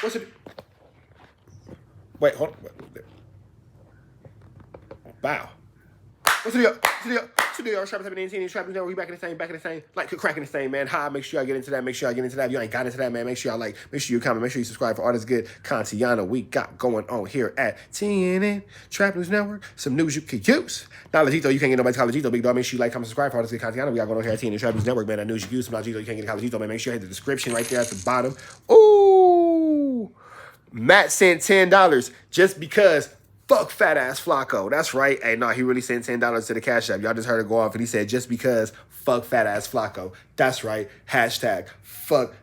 What's it? Wait, hold on. Wow. What's the deal? What's the deal? What's the deal? Y'all trapping 17, trapping now. We back in the same, like cracking the same, man. Hi, make sure y'all get into that. Make sure y'all get into that. If you ain't got into that, man, make sure y'all like, make sure you comment, make sure you subscribe for all this good content we got going on here at TNN Trap News Network. Some news you could use. Now, Legito, you can't get nobody to Legito, big dog. Make sure you like, comment, subscribe for all this good content we got going on here at TNN Trap News Network, man. That news you could use. Some Legito, you can't get Legito, man. Make sure you hit the description right there at the bottom. Ooh, Matt sent $10 just because. Fuck fat ass Flacco. That's right. Hey, no, he really sent $10 to the Cash App. Y'all just heard it go off, and he said just because fuck fat ass Flacco. That's right. Hashtag fuck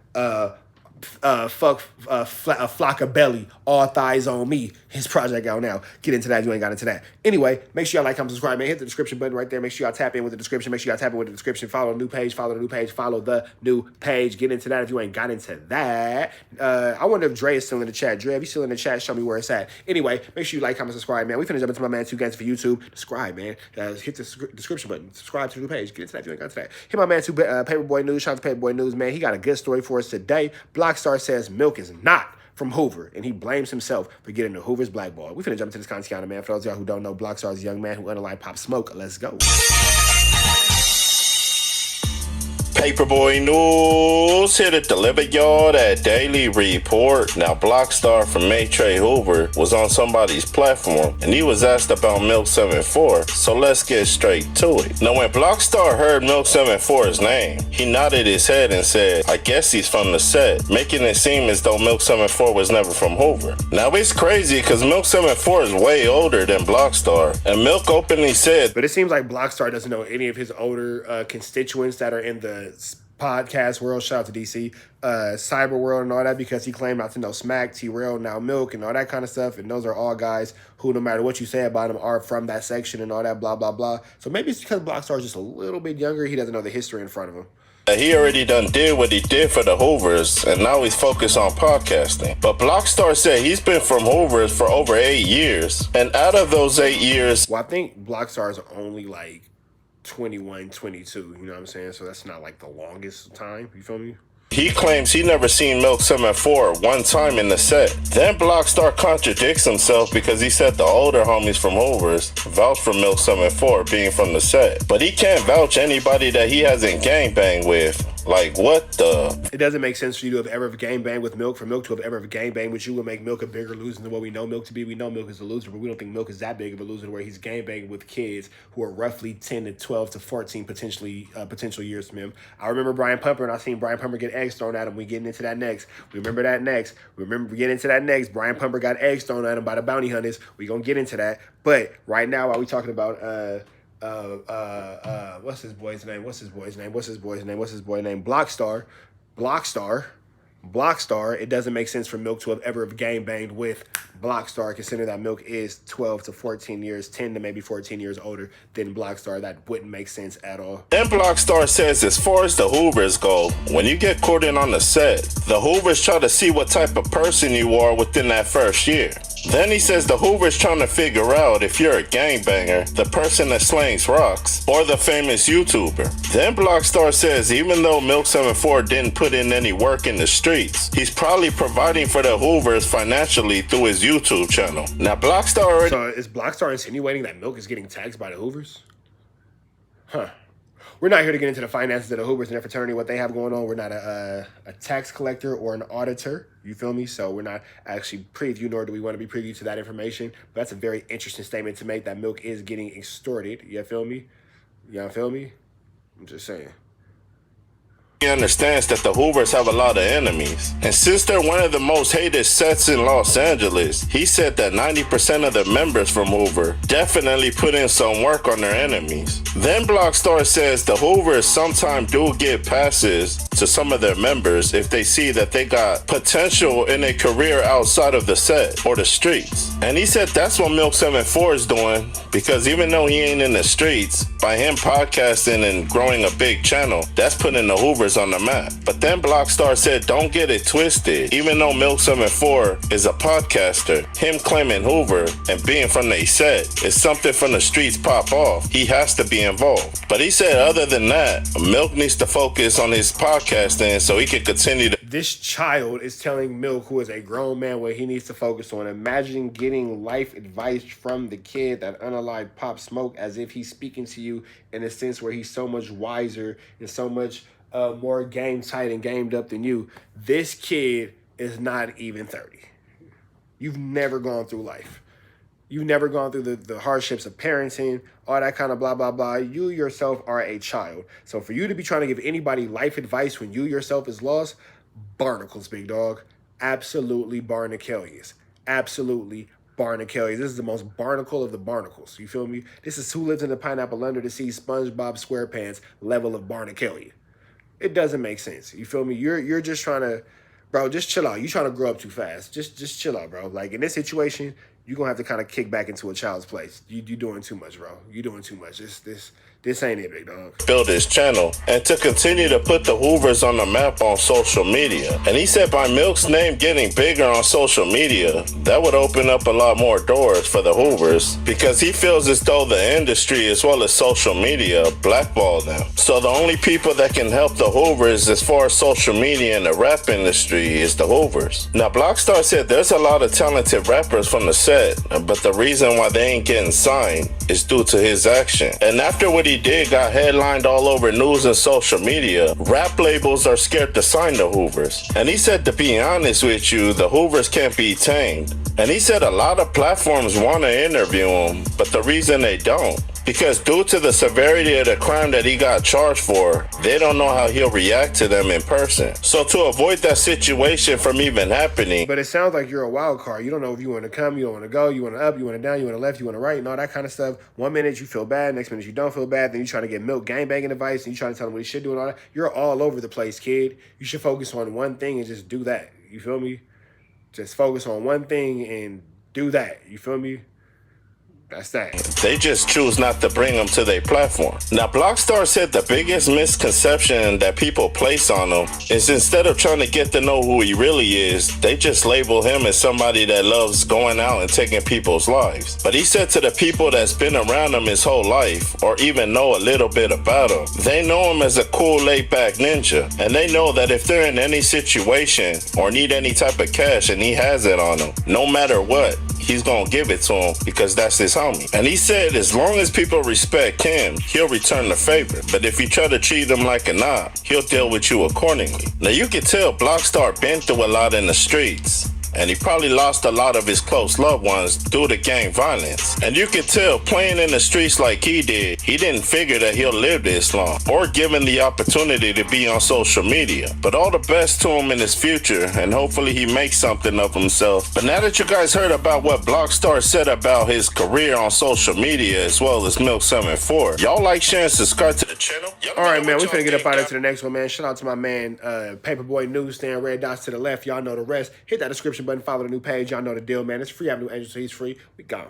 Flocka belly. All thighs on me. His project out now. Get into that if you ain't got into that. Anyway, make sure y'all like, comment, subscribe, man. Hit the description button right there. Make sure y'all tap in with the description. Make sure y'all tap in with the description. Follow the new page. Follow the new page. Follow the new page. Get into that if you ain't got into that. I wonder if Dre is still in the chat. Dre, if you still in the chat, show me where it's at. Anyway, make sure you like, comment, subscribe, man. We finna jump into my man 2 Gangs for YouTube. Subscribe, man. Hit the description button. Subscribe to the new page. Get into that if you ain't got into that. Hit my man 2 Paperboy News. Shout out to Paperboy News, man. He got a good story for us today. Blockstar says milk is not from Hoover, and he blames himself for getting the Hoover's blackball. We finna jump into this content, man. For those of y'all who don't know, Blockstar is a young man who unaligned Pop Smoke. Let's go. Paperboy News here to deliver y'all that daily report. Now, Blockstar from Maytre Hoover was on somebody's platform, and he was asked about Milk 74. So let's get straight to it. Now, when Blockstar heard Milk 74's name, he nodded his head and said, "I guess he's from the set," making it seem as though Milk 74 was never from Hoover. Now, it's crazy because Milk 74 is way older than Blockstar, and Milk openly said, but it seems like Blockstar doesn't know any of his older constituents that are in the podcast world. Shout out to DC, cyber world and all that, because he claimed not to know Smack, T-Rail, now Milk, and all that kind of stuff. And those are all guys who, no matter what you say about them, are from that section and all that blah, blah, blah. So maybe it's because Blockstar is just a little bit younger. He doesn't know the history in front of him. He already done did what he did for the Hoovers, and now he's focused on podcasting. But Blockstar said he's been from Hoovers for over 8 years, and out of those 8 years... Well, I think Blockstar is only like 21, 22, you know what I'm saying? So that's not like the longest time, you feel me? He claims he never seen Milk 74 one time in the set. Then Blockstar contradicts himself because he said the older homies from Hoovers vouch for Milk 74 being from the set. But he can't vouch anybody that he hasn't gangbanged with. Like, what the? It doesn't make sense for you to have ever gangbanged with Milk, for Milk to have ever gangbanged with you, would make Milk a bigger loser than what we know Milk to be. We know Milk is a loser, but we don't think Milk is that big of a loser where he's gangbanging with kids who are roughly 10 to 12 to 14 potential years from him. I remember Brian Pumper, and I seen Brian Pumper get eggs thrown at him. We getting into that next. We remember that next. We getting into that next. Brian Pumper got eggs thrown at him by the bounty hunters. We gonna get into that. But right now, while we talking about what's his boy's name? Blockstar. It doesn't make sense for Milk to have ever gangbanged with Blockstar, considering that Milk is 12 to 14 years, 10 to maybe 14 years older than Blockstar. That wouldn't make sense at all. Then Blockstar says, as far as the Hoovers go, when you get caught in on the set, the Hoovers try to see what type of person you are within that first year. Then he says the Hoover's trying to figure out if you're a gangbanger, the person that slangs rocks, or the famous YouTuber. Then Blockstar says even though Milk 74 didn't put in any work in the streets, he's probably providing for the Hoovers financially through his YouTube channel. Now Blockstar already... So is Blockstar insinuating that Milk is getting taxed by the Hoovers? Huh. We're not here to get into the finances of the Hoovers and their fraternity, what they have going on. We're not a tax collector or an auditor, you feel me? So we're not actually privy, nor do we want to be privy to that information. But that's a very interesting statement to make, that Milk is getting extorted. You feel me? Y'all feel me? I'm just saying. He understands that the Hoovers have a lot of enemies. And since they're one of the most hated sets in Los Angeles, he said that 90% of the members from Hoover definitely put in some work on their enemies. Then Blockstar says the Hoovers sometimes do get passes to some of their members if they see that they got potential in a career outside of the set or the streets. And he said that's what Milk 74 is doing, because even though he ain't in the streets, by him podcasting and growing a big channel, that's putting the Hoovers Hoovers on the map. But then Blockstar said, don't get it twisted. Even though Milk 74 is a podcaster, him claiming Hoover and being from they set is something from the streets pop off. He has to be involved. But he said other than that, Milk needs to focus on his podcasting so he can continue to... This child is telling Milk, who is a grown man, what he needs to focus on. Imagine getting life advice from the kid that unalived Pop Smoke as if he's speaking to you in a sense where he's so much wiser and so much more game tight and gamed up than you. This kid is not even 30. You've never gone through life. You've never gone through the hardships of parenting, all that kind of blah, blah, blah. You yourself are a child. So for you to be trying to give anybody life advice when you yourself is lost, barnacles, big dog. Absolutely barnacles. Absolutely barnacles. This is the most barnacle of the barnacles. You feel me? This is who lives in the pineapple under the sea, SpongeBob SquarePants level of barnacle. It doesn't make sense. You feel me? You're just trying to, bro, just chill out. You trying to grow up too fast. Just chill out, bro. Like in this situation, you're going to have to kind of kick back into a child's place. You doing too much, bro. You doing too much. This ain't it, big dog. Build his channel and to continue to put the Hoovers on the map on social media. And he said by Milk's name getting bigger on social media, that would open up a lot more doors for the Hoovers because he feels as though the industry as well as social media blackball them. So the only people that can help the Hoovers as far as social media and the rap industry is the Hoovers. Now Blockstar said there's a lot of talented rappers from the set, but the reason why they ain't getting signed is due to his action. And after what he did got headlined all over news and social media, rap labels are scared to sign the Hoovers. And he said, to be honest with you, the Hoovers can't be tamed. And he said a lot of platforms want to interview him, but the reason they don't, because due to the severity of the crime that he got charged for, they don't know how he'll react to them in person. So to avoid that situation from even happening... But it sounds like you're a wild card. You don't know if you want to come, you don't want to go, you want to up, you want to down, you want to left, you want to right, and all that kind of stuff. 1 minute you feel bad, next minute you don't feel bad, then you trying to get Milk gangbanging advice, and you trying to tell him what he should do and all that. You're all over the place, kid. You should focus on one thing and just do that. You feel me? Just focus on one thing and do that. You feel me? That's that. They just choose not to bring him to their platform. Now, Blockstar said the biggest misconception that people place on him is instead of trying to get to know who he really is, they just label him as somebody that loves going out and taking people's lives. But he said to the people that's been around him his whole life, or even know a little bit about him, they know him as a cool, laid-back ninja. And they know that if they're in any situation or need any type of cash and he has it on him, no matter what, he's gonna give it to him because that's his homie. And he said as long as people respect him, he'll return the favor. But if you try to treat him like a knob, he'll deal with you accordingly. Now you can tell Blockstar been through a lot in the streets. And he probably lost a lot of his close loved ones due to gang violence. And you can tell playing in the streets like he did, he didn't figure that he'll live this long or given the opportunity to be on social media. But all the best to him in his future, and hopefully he makes something of himself. But now that you guys heard about what Blockstar said about his career on social media as well as Milk 74, y'all like, share, and subscribe to the channel? All right, man, we finna get up out into the next one, man. Shout out to my man, Paperboy Newsstand, red dots to the left. Y'all know the rest. Hit that description button, follow the new page. Y'all know the deal, man. It's free. I have new angels, so he's free. We gone.